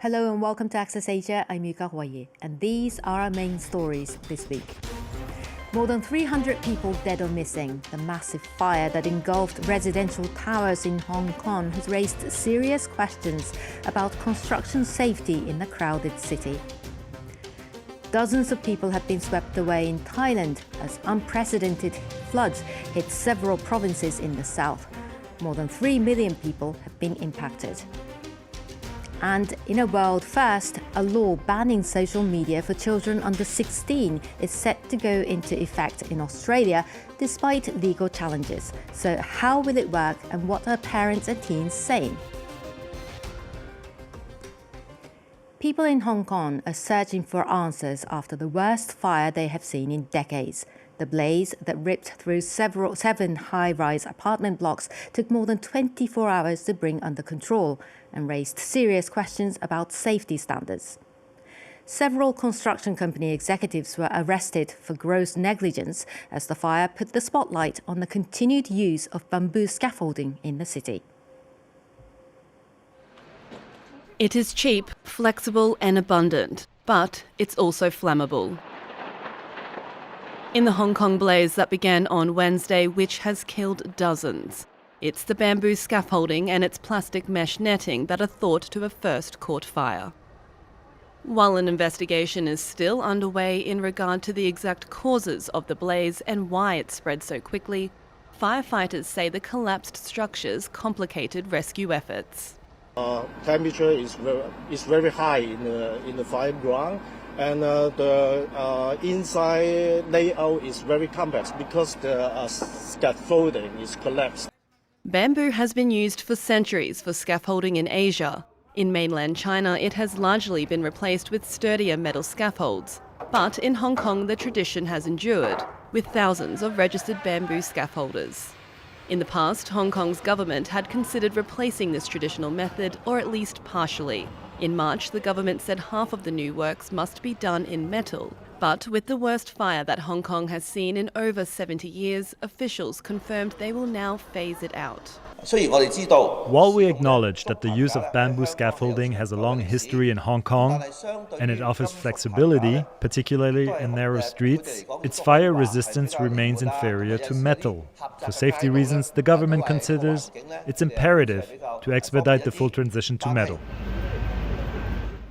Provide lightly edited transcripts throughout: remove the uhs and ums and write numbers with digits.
Hello and welcome to Access Asia. I'm Yuka Huaye, and these are our main stories this week. More than 300 people dead or missing. The massive fire that engulfed residential towers in Hong Kong has raised serious questions about construction safety in the crowded city. Dozens of people have been swept away in Thailand as unprecedented floods hit several provinces in the south. More than 3 million people have been impacted. And in a world first, a law banning social media for children under 16 is set to go into effect in Australia despite legal challenges. So how will it work and what are parents and teens saying? People in Hong Kong are searching for answers after the worst fire they have seen in decades. The blaze that ripped through seven high-rise apartment blocks took more than 24 hours to bring under control and raised serious questions about safety standards. Several construction company executives were arrested for gross negligence as the fire put the spotlight on the continued use of bamboo scaffolding in the city. It is cheap, flexible and abundant, but it's also flammable. In the Hong Kong blaze that began on Wednesday, which has killed dozens, it's the bamboo scaffolding and its plastic mesh netting that are thought to have first caught fire. While an investigation is still underway in regard to the exact causes of the blaze and why it spread so quickly, firefighters say the collapsed structures complicated rescue efforts. Temperature is very high in the fire ground, and the inside layout is very complex because the scaffolding is collapsed. Bamboo has been used for centuries for scaffolding in Asia. In mainland China, it has largely been replaced with sturdier metal scaffolds. But in Hong Kong, the tradition has endured, with thousands of registered bamboo scaffolders. In the past, Hong Kong's government had considered replacing this traditional method, or at least partially. In March, the government said half of the new works must be done in metal. But with the worst fire that Hong Kong has seen in over 70 years, officials confirmed they will now phase it out. While we acknowledge that the use of bamboo scaffolding has a long history in Hong Kong and it offers flexibility, particularly in narrow streets, its fire resistance remains inferior to metal. For safety reasons, the government considers it's imperative to expedite the full transition to metal.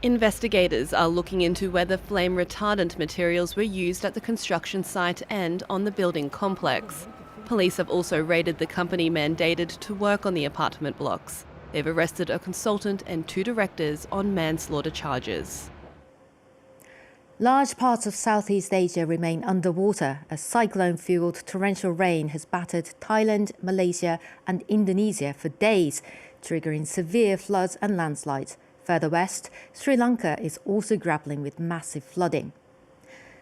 Investigators are looking into whether flame retardant materials were used at the construction site and on the building complex. Police have also raided the company mandated to work on the apartment blocks. They've arrested a consultant and 2 directors on manslaughter charges. Large parts of Southeast Asia remain underwater as cyclone-fueled torrential rain has battered Thailand, Malaysia and Indonesia for days, triggering severe floods and landslides. Further west, Sri Lanka is also grappling with massive flooding.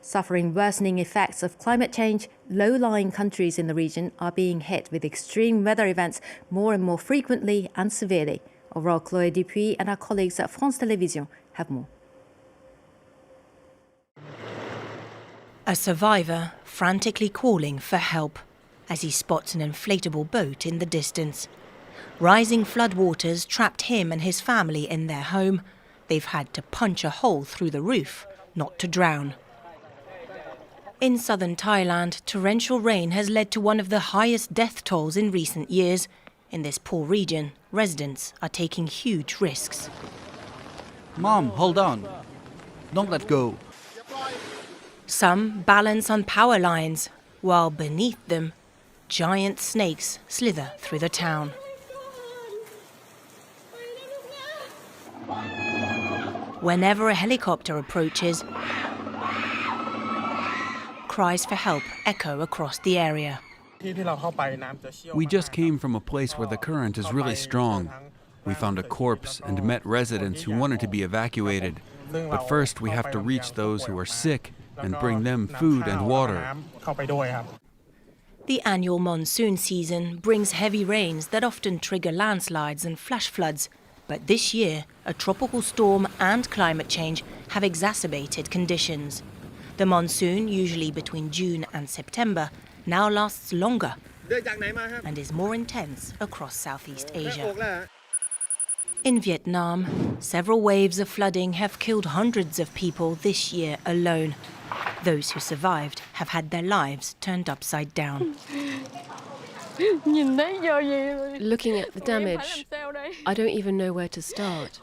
Suffering worsening effects of climate change, low-lying countries in the region are being hit with extreme weather events more and more frequently and severely. Overall, Chloé Dupuis and our colleagues at France Télévisions have more. A survivor frantically calling for help as he spots an inflatable boat in the distance. Rising floodwaters trapped him and his family in their home. They've had to punch a hole through the roof not to drown. In southern Thailand, torrential rain has led to one of the highest death tolls in recent years. In this poor region, residents are taking huge risks. Mom, hold on. Don't let go. Some balance on power lines, while beneath them, giant snakes slither through the town. Whenever a helicopter approaches, cries for help echo across the area. We just came from a place where the current is really strong. We found a corpse and met residents who wanted to be evacuated. But first we have to reach those who are sick and bring them food and water. The annual monsoon season brings heavy rains that often trigger landslides and flash floods. But this year, a tropical storm and climate change have exacerbated conditions. The monsoon, usually between June and September, now lasts longer and is more intense across Southeast Asia. In Vietnam, several waves of flooding have killed hundreds of people this year alone. Those who survived have had their lives turned upside down. Looking at the damage, I don't even know where to start.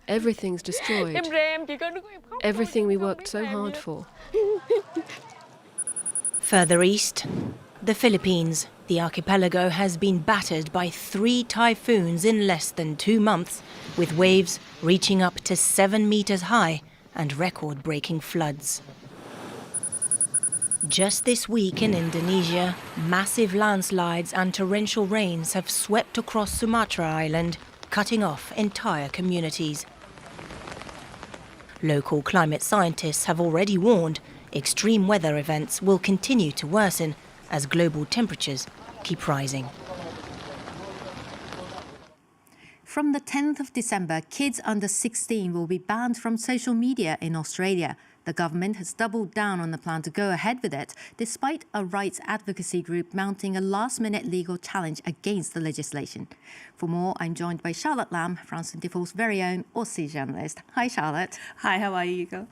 Everything's destroyed. Everything we worked so hard for. Further east, the Philippines. The archipelago has been battered by 3 typhoons in less than 2 months, with waves reaching up to 7 meters high and record-breaking floods. Just this week in Indonesia, massive landslides and torrential rains have swept across Sumatra Island, cutting off entire communities. Local climate scientists have already warned extreme weather events will continue to worsen as global temperatures keep rising. From the 10th of December, kids under 16 will be banned from social media in Australia. The government has doubled down on the plan to go ahead with it, despite a rights advocacy group mounting a last-minute legal challenge against the legislation. For more, I'm joined by Charlotte Lamb, France 24's very own Aussie journalist. Hi, Charlotte. Hi, how are you, Yuko?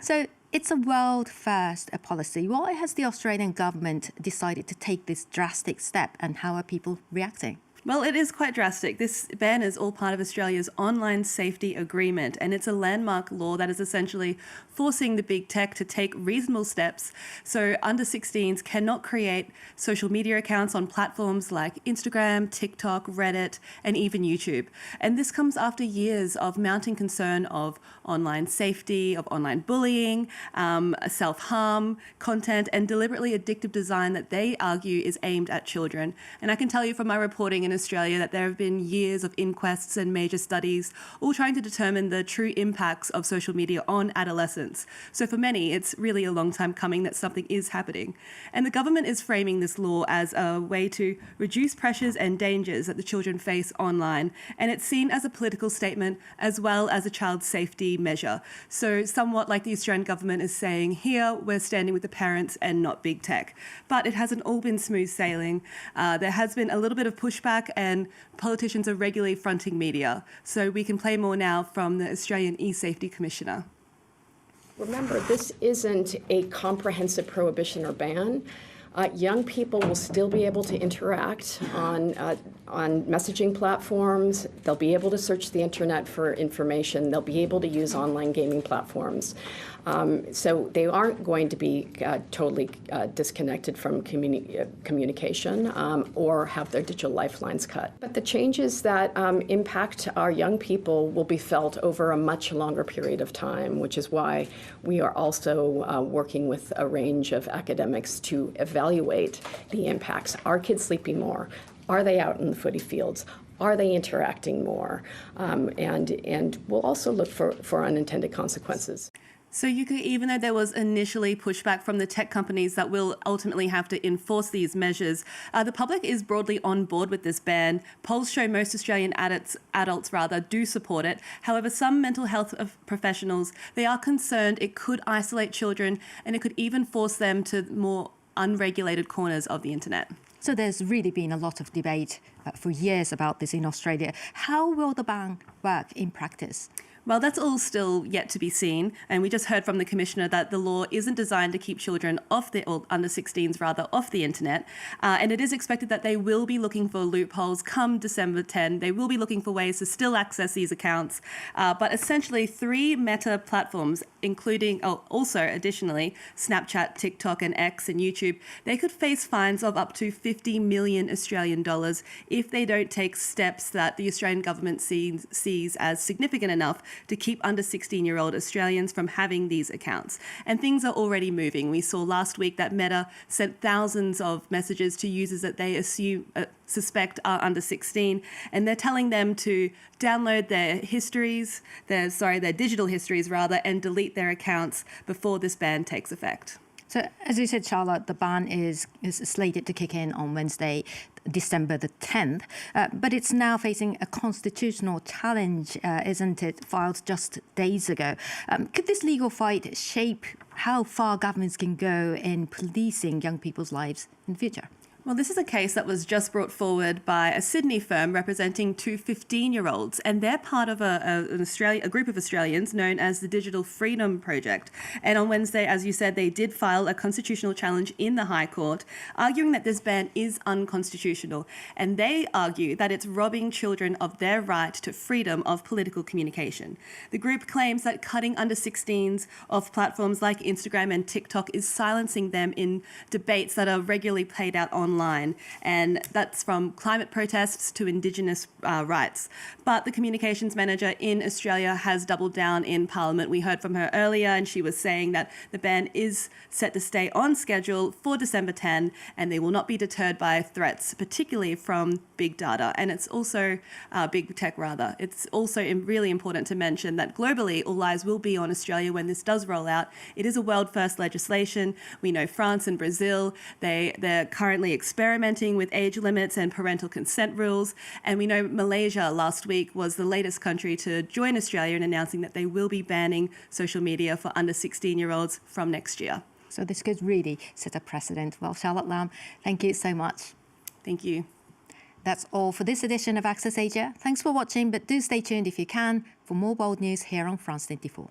So, it's a world-first policy. Why has the Australian government decided to take this drastic step, and how are people reacting? Well, it is quite drastic. This ban is all part of Australia's online safety agreement, and it's a landmark law that is essentially forcing the big tech to take reasonable steps so under 16s cannot create social media accounts on platforms like Instagram, TikTok, Reddit, and even YouTube. And this comes after years of mounting concern of online safety, of online bullying, self-harm content, and deliberately addictive design that they argue is aimed at children. And I can tell you from my reporting in Australia that there have been years of inquests and major studies all trying to determine the true impacts of social media on adolescents. So for many, it's really a long time coming that something is happening. And the government is framing this law as a way to reduce pressures and dangers that the children face online. And it's seen as a political statement as well as a child safety measure. So somewhat like the Australian government is saying, here we're standing with the parents and not big tech. But it hasn't all been smooth sailing. There has been a little bit of pushback, and politicians are regularly fronting media. So we can play more now from the Australian e-Safety Commissioner. Remember, this isn't a comprehensive prohibition or ban. Young people will still be able to interact on messaging platforms. They'll be able to search the internet for information. They'll be able to use online gaming platforms. So they aren't going to be totally disconnected from communication or have their digital lifelines cut. But the changes that impact our young people will be felt over a much longer period of time, which is why we are also working with a range of academics to evaluate the impacts. Are kids sleeping more? Are they out in the footy fields? Are they interacting more? And we'll also look for unintended consequences. So even though there was initially pushback from the tech companies that will ultimately have to enforce these measures, the public is broadly on board with this ban. Polls show most Australian adults do support it. However, some mental health professionals, they are concerned it could isolate children and it could even force them to more unregulated corners of the internet. So there's really been a lot of debate for years about this in Australia. How will the ban work in practice? Well, that's all still yet to be seen. And we just heard from the Commissioner that the law isn't designed to keep children or under 16s rather, off the internet. And it is expected that they will be looking for loopholes come December 10. They will be looking for ways to still access these accounts. But essentially 3 Meta platforms, including also additionally Snapchat, TikTok and X and YouTube, they could face fines of up to 50 million Australian dollars if they don't take steps that the Australian government sees as significant enough to keep under 16-year-old Australians from having these accounts. And things are already moving. We saw last week that Meta sent thousands of messages to users that they suspect are under 16, and they're telling them to download their digital histories rather, and delete their accounts before this ban takes effect. So, as you said, Charlotte, the ban is slated to kick in on Wednesday, December the 10th, but it's now facing a constitutional challenge, isn't it, filed just days ago. Could this legal fight shape how far governments can go in policing young people's lives in the future? Well, this is a case that was just brought forward by a Sydney firm representing two 15-year-olds, and they're part of a group of Australians known as the Digital Freedom Project. And on Wednesday, as you said, they did file a constitutional challenge in the High Court, arguing that this ban is unconstitutional. And they argue that it's robbing children of their right to freedom of political communication. The group claims that cutting under 16s off platforms like Instagram and TikTok is silencing them in debates that are regularly played out online, and that's from climate protests to Indigenous rights. But the communications manager in Australia has doubled down in Parliament. We heard from her earlier, and she was saying that the ban is set to stay on schedule for December 10, and they will not be deterred by threats, particularly from big data. And it's also big tech, rather. It's also really important to mention that globally, all eyes will be on Australia when this does roll out. It is a world-first legislation. We know France and Brazil, they're currently experimenting with age limits and parental consent rules. And we know Malaysia last week was the latest country to join Australia in announcing that they will be banning social media for under 16-year-olds from next year. So this could really set a precedent. Well, Charlotte Lam, thank you so much. Thank you. That's all for this edition of Access Asia. Thanks for watching, but do stay tuned if you can for more bold news here on France 24.